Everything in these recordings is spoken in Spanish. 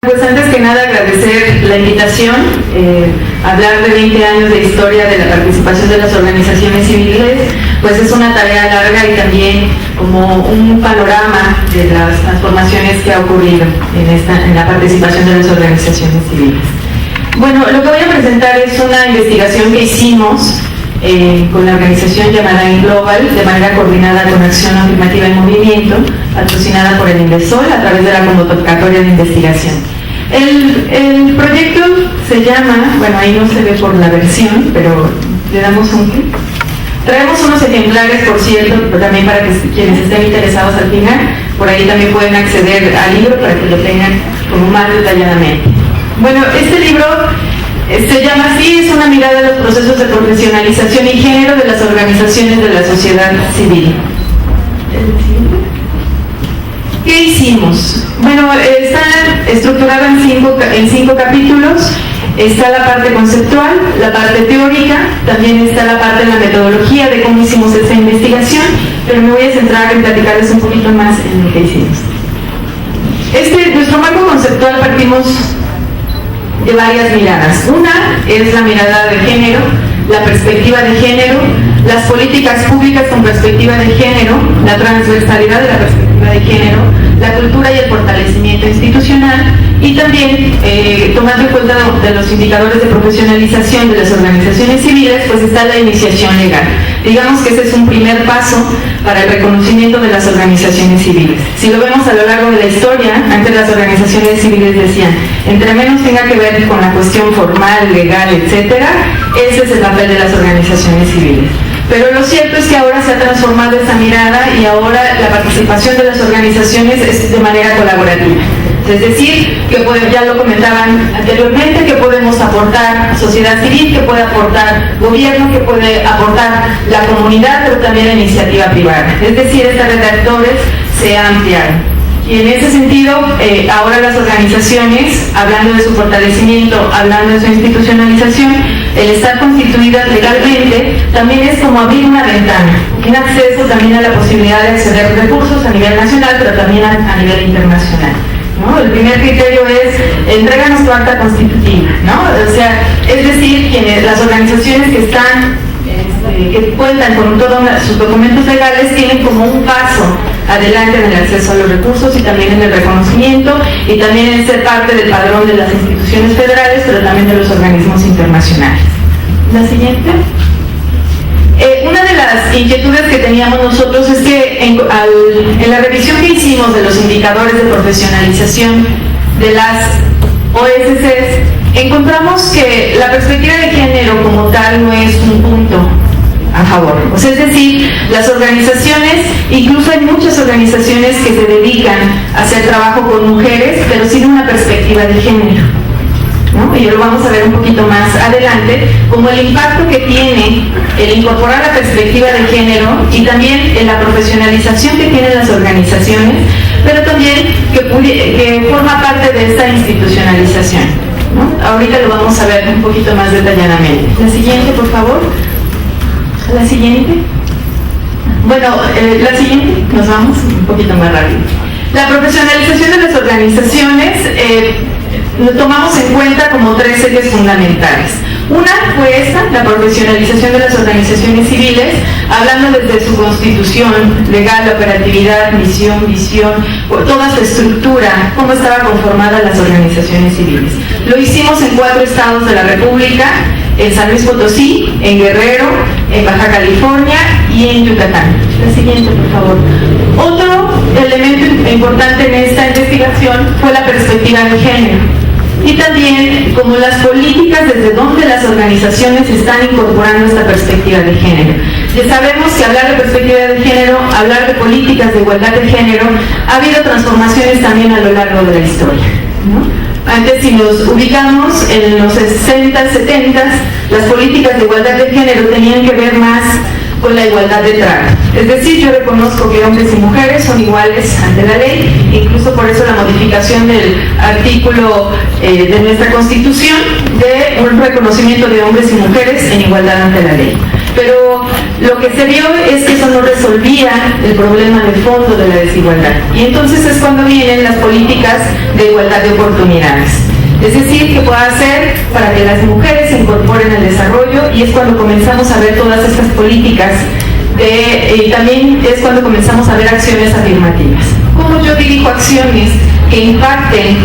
Pues antes que nada agradecer la invitación, hablar de 20 años de historia de la participación de las organizaciones civiles, pues es una tarea larga y también como un panorama de las transformaciones que ha ocurrido en la participación de las organizaciones civiles. Bueno, lo que voy a presentar es una investigación que hicimos con la organización llamada InGlobal, de manera coordinada con Acción Afirmativa en Movimiento, patrocinada por el INDESOL a través de la convocatoria de investigación. El proyecto se llama, bueno, ahí no se ve por la versión, pero le damos un clic. Traemos unos ejemplares, por cierto, también para que quienes estén interesados al final, por ahí también pueden acceder al libro para que lo tengan como más detalladamente. Bueno, este libro se llama así, es una mirada a los procesos de profesionalización y género de las organizaciones de la sociedad civil. ¿Qué hicimos? Bueno, está estructurada en cinco capítulos. Está la parte conceptual, la parte teórica, también está la parte de la metodología de cómo hicimos esta investigación, pero me voy a centrar en platicarles un poquito más en lo que hicimos. Nuestro marco conceptual partimos de varias miradas. Una es la mirada de género, la perspectiva de género, las políticas públicas con perspectiva de género, la transversalidad de la perspectiva de género, la cultura y el fortalecimiento institucional, y también tomando en cuenta de los indicadores de profesionalización de las organizaciones civiles, pues está la iniciación legal. Digamos que ese es un primer paso para el reconocimiento de las organizaciones civiles. Si lo vemos a lo largo de la historia, antes las organizaciones civiles decían, entre menos tenga que ver con la cuestión formal, legal, etcétera, ese es el papel de las organizaciones civiles. Pero lo cierto es que ahora se ha transformado esa mirada y ahora la participación de las organizaciones es de manera colaborativa. Es decir, que ya lo comentaban anteriormente, que podemos aportar sociedad civil, que puede aportar gobierno, que puede aportar la comunidad, pero también la iniciativa privada. Es decir, esta red de actores se ha ampliado. Y en ese sentido, ahora las organizaciones, hablando de su fortalecimiento, hablando de su institucionalización, el estar constituidas legalmente también es como abrir una ventana, un acceso también a la posibilidad de acceder a recursos a nivel nacional, pero también a nivel internacional, ¿no? El primer criterio es, entréganos tu acta constitutiva, ¿no? O sea, es decir, las organizaciones que están que cuentan con todos sus documentos legales tienen como un paso adelante en el acceso a los recursos y también en el reconocimiento y también en ser parte del padrón de las instituciones federales, pero también de los organismos internacionales. La siguiente. Una de las inquietudes que teníamos nosotros es que en la revisión que hicimos de los indicadores de profesionalización de las OSCs, encontramos que la perspectiva de género como tal no es un punto a favor. O sea, es decir, las organizaciones, incluso hay muchas organizaciones que se dedican a hacer trabajo con mujeres, pero sin una perspectiva de género, ¿no? Y lo vamos a ver un poquito más adelante, como el impacto que tiene el incorporar la perspectiva de género y también en la profesionalización que tienen las organizaciones, pero también que forma parte de esta institucionalización, ¿no? Ahorita lo vamos a ver un poquito más detalladamente. La siguiente, por favor. La siguiente. Bueno, la siguiente, nos vamos un poquito más rápido. La profesionalización de las organizaciones lo tomamos en cuenta como tres ejes fundamentales. Una fue esta, la profesionalización de las organizaciones civiles, hablando desde su constitución legal, operatividad, misión, visión, toda su estructura, cómo estaba conformada las organizaciones civiles. Lo hicimos en 4 estados de la República, en San Luis Potosí, en Guerrero, en Baja California y en Yucatán. La siguiente, por favor. Otro elemento importante en esta investigación fue la perspectiva de género. Y también como las políticas desde donde las organizaciones están incorporando esta perspectiva de género. Ya sabemos que hablar de perspectiva de género, hablar de políticas de igualdad de género, ha habido transformaciones también a lo largo de la historia, ¿no? Antes, si nos ubicamos en los 60, 70, las políticas de igualdad de género tenían que ver más con la igualdad de trato. Es decir, yo reconozco que hombres y mujeres son iguales ante la ley, incluso por eso la modificación del artículo de nuestra Constitución de un reconocimiento de hombres y mujeres en igualdad ante la ley. Pero lo que se vio es que eso no resolvía el problema de fondo de la desigualdad. Y entonces es cuando vienen las políticas de igualdad de oportunidades. Es decir, ¿qué puedo hacer para que las mujeres se incorporen al desarrollo? Y es cuando comenzamos a ver todas estas políticas y también es cuando comenzamos a ver acciones afirmativas. ¿Cómo yo dirijo acciones que impacten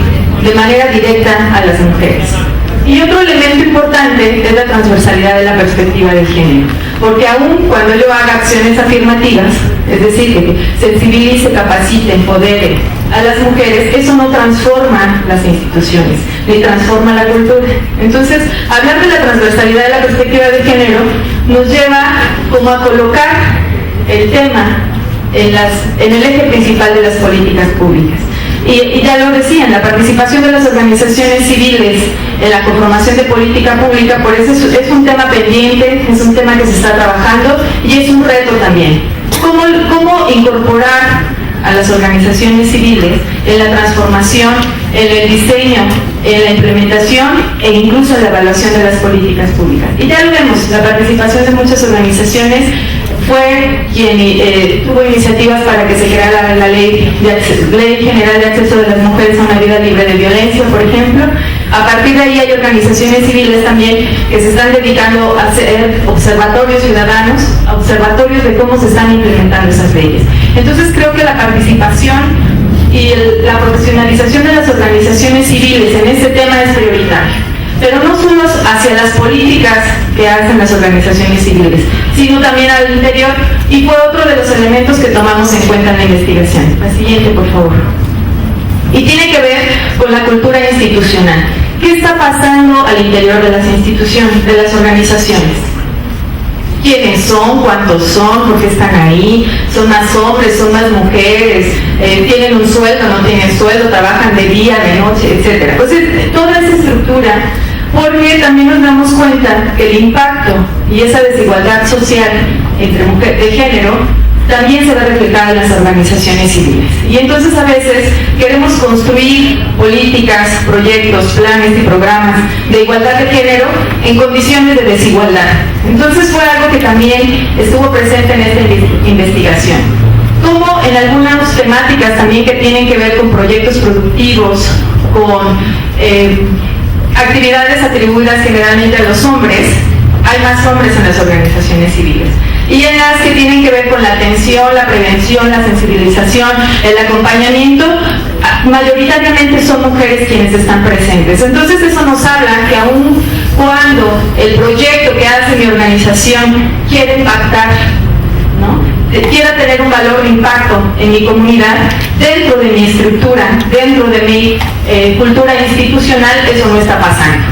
de manera directa a las mujeres? Y otro elemento importante es la transversalidad de la perspectiva de género, porque aún cuando yo haga acciones afirmativas, es decir, que sensibilice, capacite, empodere a las mujeres, eso no transforma las instituciones, ni transforma la cultura. Entonces, hablar de la transversalidad de la perspectiva de género nos lleva como a colocar el tema en el eje principal de las políticas públicas. Y ya lo decían, la participación de las organizaciones civiles en la conformación de política pública, por eso es un tema pendiente, es un tema que se está trabajando y es un reto también. ¿Cómo incorporar a las organizaciones civiles en la transformación, en el diseño, en la implementación e incluso en la evaluación de las políticas públicas? Y ya lo vemos, la participación de muchas organizaciones fue quien tuvo iniciativas para que se creara la Ley General de Acceso de las Mujeres a una Vida Libre de Violencia, por ejemplo. A partir de ahí hay organizaciones civiles también que se están dedicando a hacer observatorios ciudadanos, observatorios de cómo se están implementando esas leyes. Entonces creo que la participación y la profesionalización de las organizaciones civiles en este tema es prioritaria. Pero no solo hacia las políticas que hacen las organizaciones civiles, sino también al interior, y fue otro de los elementos que tomamos en cuenta en la investigación. La siguiente, por favor. Y tiene que ver con la cultura institucional. ¿Qué está pasando al interior de las instituciones, de las organizaciones? ¿Quiénes son? ¿Cuántos son? ¿Por qué están ahí? ¿Son más hombres? ¿Son más mujeres? ¿Tienen un sueldo? ¿No tienen sueldo? ¿Trabajan de día, de noche? Etcétera. Pues toda esa estructura, porque también nos damos cuenta que el impacto y esa desigualdad social entre mujeres de género también se ve reflejada en las organizaciones civiles. Y entonces a veces queremos construir políticas, proyectos, planes y programas de igualdad de género en condiciones de desigualdad. Entonces fue algo que también estuvo presente en esta investigación. Como en algunas temáticas también que tienen que ver con proyectos productivos, con actividades atribuidas generalmente a los hombres, hay más hombres en las organizaciones civiles. Y en las que tienen que ver con la atención, la prevención, la sensibilización, el acompañamiento, mayoritariamente son mujeres quienes están presentes. Entonces eso nos habla que aun cuando el proyecto que hace mi organización quiere impactar, ¿no?, quiera tener un valor de impacto en mi comunidad, dentro de mi estructura, dentro de mi cultura institucional, eso no está pasando.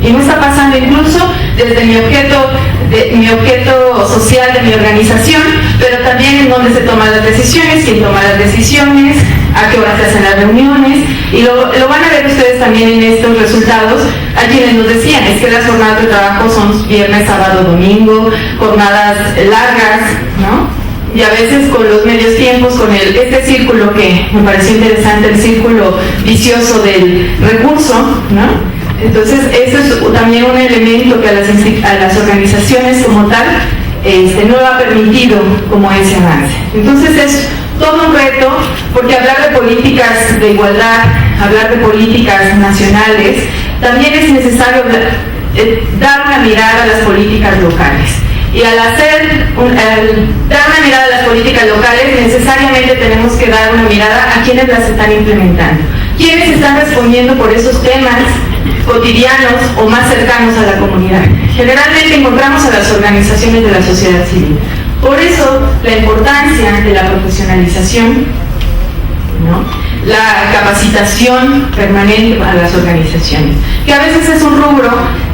Y no está pasando incluso desde mi objeto social de mi organización, pero también en donde se toman las decisiones, quién toma las decisiones, a qué hora se hacen las reuniones, y lo van a ver ustedes también en estos resultados. Hay quienes nos decían, es que las jornadas de trabajo son viernes, sábado, domingo, jornadas largas, ¿no? Y a veces con los medios tiempos, con este círculo que me pareció interesante, el círculo vicioso del recurso, ¿no? Entonces, eso es también un elemento que a las organizaciones como tal no ha permitido como ese avance. Entonces, es todo un reto, porque hablar de políticas de igualdad, hablar de políticas nacionales, también es necesario dar una mirada a las políticas locales. Y al dar una mirada a las políticas locales, necesariamente tenemos que dar una mirada a quienes las están implementando. Quienes están respondiendo por esos temas cotidianos o más cercanos a la comunidad. Generalmente encontramos a las organizaciones de la sociedad civil. Por eso, la importancia de la profesionalización, ¿no?, la capacitación permanente para las organizaciones, que a veces es un rubro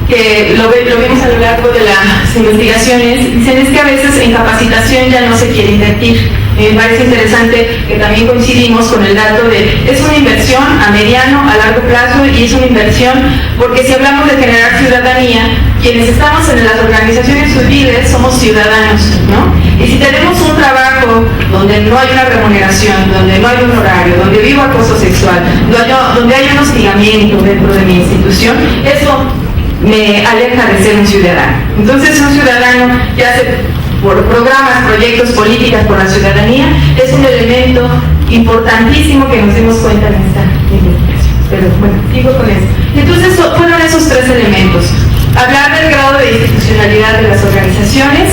que lo vimos a lo largo de las investigaciones. Dicen, es que a veces en capacitación ya no se quiere invertir. Me parece interesante que también coincidimos con el dato de es una inversión a mediano, a largo plazo, y es una inversión porque si hablamos de generar ciudadanía, quienes estamos en las organizaciones civiles somos ciudadanos, ¿no? Y si tenemos un trabajo donde no hay una remuneración, donde no hay un horario, donde vivo acoso sexual, donde hay un hostigamiento dentro de mi institución, eso me aleja de ser un ciudadano. Entonces un ciudadano ya por programas, proyectos, políticas por la ciudadanía, es un elemento importantísimo que nos dimos cuenta en esta investigación. Pero bueno, sigo con eso. Entonces fueron esos tres elementos: hablar del grado de institucionalidad de las organizaciones,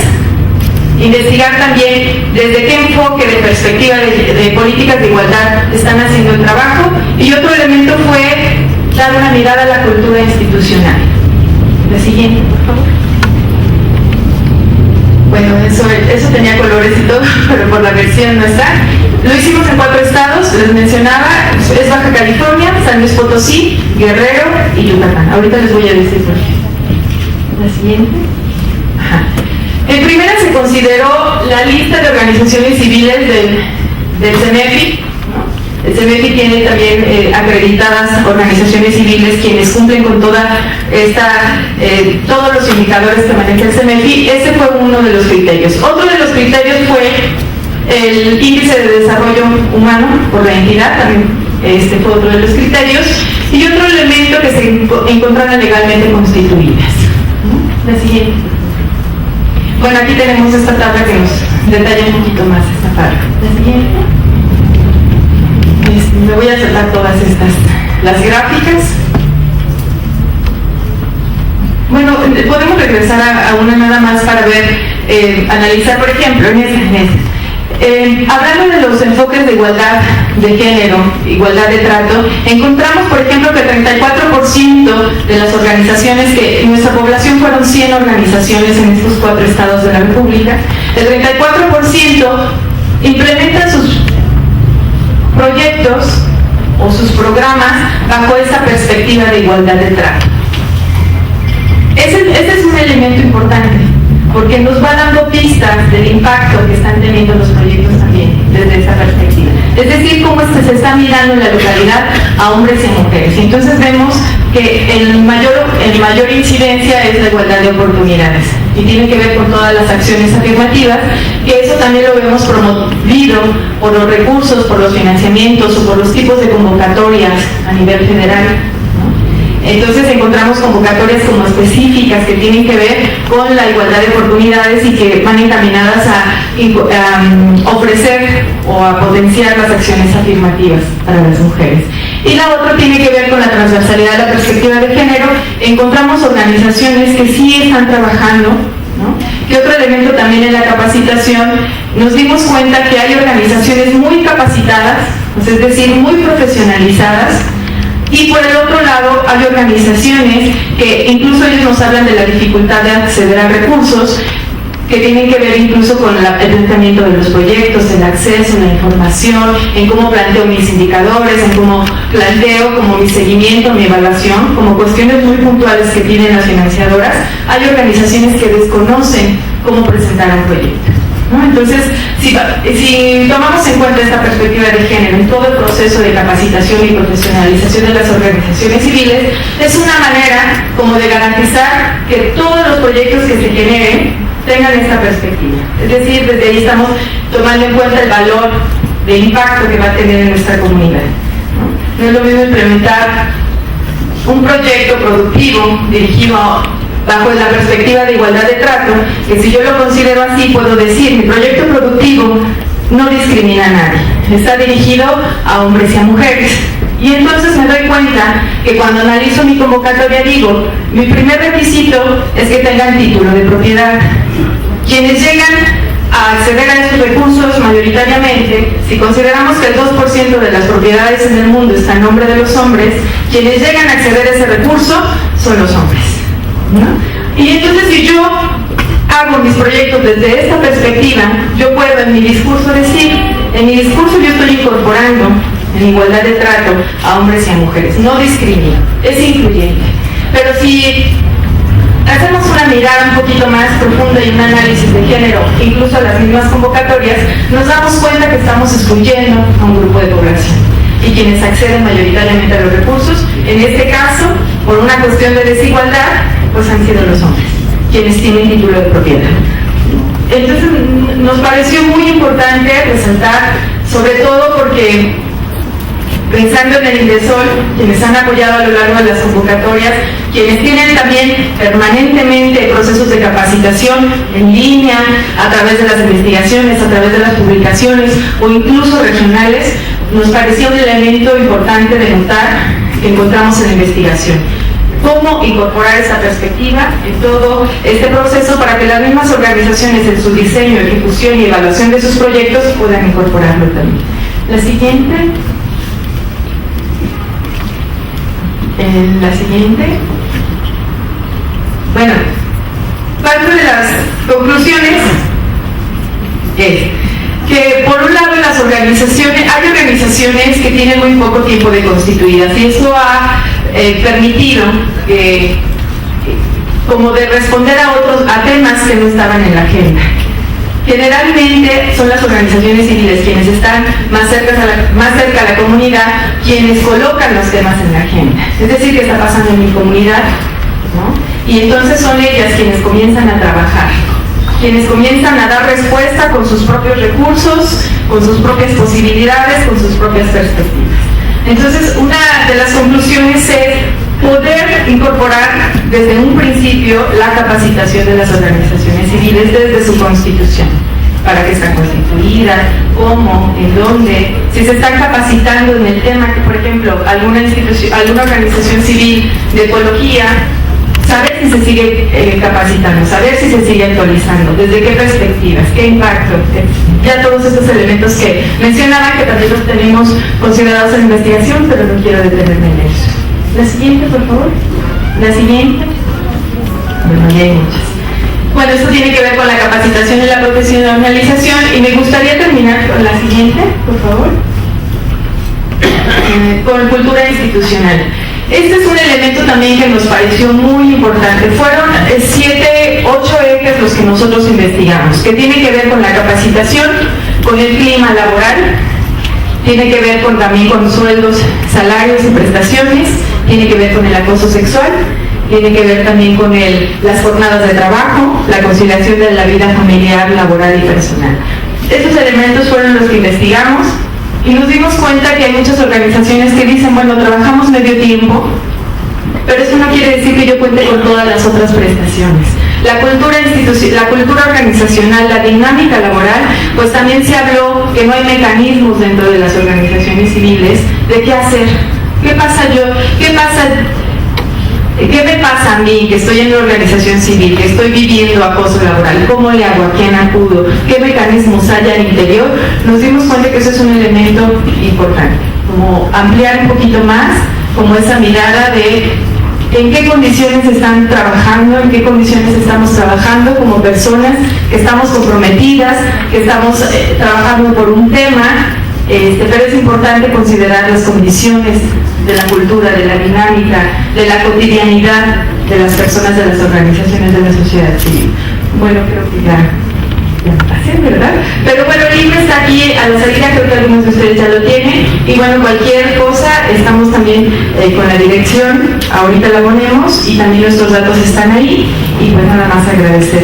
investigar también desde qué enfoque de perspectiva de políticas de igualdad están haciendo el trabajo, y otro elemento fue dar una mirada a la cultura institucional. La siguiente, por favor. Bueno, eso tenía colores y todo, pero por la versión no está. Lo hicimos en 4 estados, les mencionaba, es Baja California, San Luis Potosí, Guerrero y Yucatán. Ahorita les voy a decir por qué. La siguiente. Ajá. En primera se consideró la lista de organizaciones civiles del CEMEFI. El CEMEFI tiene también acreditadas organizaciones civiles quienes cumplen con todos los indicadores que maneja el CEMEFI. Ese fue uno de los criterios. Otro de los criterios fue el índice de desarrollo humano por la entidad, también este fue otro de los criterios, y otro elemento que se encontraran legalmente constituidas. La siguiente. Bueno, aquí tenemos esta tabla que nos detalla un poquito más esta parte. La siguiente. Me voy a saltar todas las gráficas. Bueno, podemos regresar a una nada más para ver, analizar, por ejemplo, en este. Hablando de los enfoques de igualdad de género, igualdad de trato, encontramos, por ejemplo, que el 34% de las organizaciones, que en nuestra población fueron 100 organizaciones en estos 4 estados de la República, el 34% implementan sus proyectos o sus programas bajo esta perspectiva de igualdad de trato. Este es un elemento importante, porque nos va dando pistas del impacto que están teniendo los proyectos también desde esa perspectiva. Es decir, cómo se está mirando en la localidad a hombres y mujeres. Y entonces vemos que el mayor incidencia es la igualdad de oportunidades. Y tiene que ver con todas las acciones afirmativas, que eso también lo vemos promovido por los recursos, por los financiamientos o por los tipos de convocatorias a nivel federal. Entonces encontramos convocatorias como específicas que tienen que ver con la igualdad de oportunidades y que van encaminadas a ofrecer o a potenciar las acciones afirmativas para las mujeres. Y la otra tiene que ver con la transversalidad de la perspectiva de género. Encontramos organizaciones que sí están trabajando, ¿no? Y otro elemento también en la capacitación, nos dimos cuenta que hay organizaciones muy capacitadas, es decir, muy profesionalizadas. Y por el otro lado hay organizaciones que incluso ellos nos hablan de la dificultad de acceder a recursos que tienen que ver incluso con el planteamiento de los proyectos, el acceso, la información, en cómo planteo mis indicadores, en cómo planteo como mi seguimiento, mi evaluación, como cuestiones muy puntuales que tienen las financiadoras. Hay organizaciones que desconocen cómo presentar un proyecto, ¿no? Entonces, si tomamos en cuenta esta perspectiva de género en todo el proceso de capacitación y profesionalización de las organizaciones civiles, es una manera como de garantizar que todos los proyectos que se generen tengan esta perspectiva. Es decir, desde ahí estamos tomando en cuenta el valor de impacto que va a tener en nuestra comunidad, ¿no? No es lo mismo implementar un proyecto productivo dirigido bajo la perspectiva de igualdad de trato, que si yo lo considero así, puedo decir, mi proyecto productivo no discrimina a nadie, está dirigido a hombres y a mujeres. Y entonces me doy cuenta que cuando analizo mi convocatoria digo, mi primer requisito es que tengan título de propiedad. Quienes llegan a acceder a estos recursos mayoritariamente, si consideramos que el 2% de las propiedades en el mundo está en nombre de los hombres, quienes llegan a acceder a ese recurso son los hombres, ¿no? Y entonces si yo hago mis proyectos desde esta perspectiva, yo puedo en mi discurso decir, en mi discurso yo estoy incorporando en igualdad de trato a hombres y a mujeres, no discrimino, es incluyente. Pero si hacemos una mirada un poquito más profunda y un análisis de género, incluso las mismas convocatorias, nos damos cuenta que estamos excluyendo a un grupo de población. Y quienes acceden mayoritariamente a los recursos, en este caso, por una cuestión de desigualdad, pues han sido los hombres, quienes tienen título de propiedad. Entonces nos pareció muy importante resaltar, sobre todo porque pensando en el Indesol, quienes han apoyado a lo largo de las convocatorias, quienes tienen también permanentemente procesos de capacitación en línea, a través de las investigaciones, a través de las publicaciones o incluso regionales, nos pareció un elemento importante de notar que encontramos en la investigación. Cómo incorporar esa perspectiva en todo este proceso para que las mismas organizaciones en su diseño, ejecución y evaluación de sus proyectos puedan incorporarlo también. La siguiente. La siguiente. Bueno, parte de las conclusiones es que por un lado las organizaciones, hay organizaciones que tienen muy poco tiempo de constituidas y esto ha permitido como de responder a temas que no estaban en la agenda. Generalmente son las organizaciones civiles quienes están más cerca a la comunidad, quienes colocan los temas en la agenda. Es decir, ¿qué está pasando en mi comunidad? ¿No? Y entonces son ellas quienes comienzan a trabajar, quienes comienzan a dar respuesta con sus propios recursos, con sus propias posibilidades, con sus propias perspectivas. Entonces, una de las conclusiones es poder incorporar desde un principio la capacitación de las organizaciones civiles desde su constitución. Para qué está constituida, cómo, en dónde, si se están capacitando en el tema que, por ejemplo, alguna organización civil de ecología, saber si se sigue capacitando, saber si se sigue actualizando, desde qué perspectivas, qué impacto, ya todos estos elementos que mencionaba que también los tenemos considerados en investigación, pero no quiero detenerme en eso. La siguiente, por favor. La siguiente. Bueno, ya hay muchas. Bueno, esto tiene que ver con la capacitación y la profesionalización y me gustaría terminar con la siguiente, por favor. Con cultura institucional. Este es un elemento también que nos pareció muy importante. Fueron 8 ejes los que nosotros investigamos, que tienen que ver con la capacitación, con el clima laboral, tiene que ver también con sueldos, salarios y prestaciones, tiene que ver con el acoso sexual, tiene que ver también con las jornadas de trabajo, la conciliación de la vida familiar, laboral y personal. Estos elementos fueron los que investigamos. Y nos dimos cuenta que hay muchas organizaciones que dicen, bueno, trabajamos medio tiempo, pero eso no quiere decir que yo cuente con todas las otras prestaciones. La cultura organizacional, la dinámica laboral, pues también se habló que no hay mecanismos dentro de las organizaciones civiles de qué hacer. ¿Qué pasa yo? ¿Qué me pasa a mí que estoy en una organización civil, que estoy viviendo acoso laboral? ¿Cómo le hago? ¿A quién acudo? ¿Qué mecanismos hay al interior? Nos dimos cuenta que eso es un elemento importante, como ampliar un poquito más, como esa mirada de en qué condiciones están trabajando, en qué condiciones estamos trabajando como personas que estamos comprometidas, que estamos trabajando por un tema, pero es importante considerar las condiciones de la cultura, de la dinámica, de la cotidianidad de las personas, de las organizaciones de la sociedad civil. Bueno, creo que ya pasé, ¿verdad? Pero bueno, el libro está aquí a la salida, creo que algunos de ustedes ya lo tienen. Y bueno, cualquier cosa, estamos también con la dirección, ahorita la ponemos y también nuestros datos están ahí. Y pues nada más agradecer.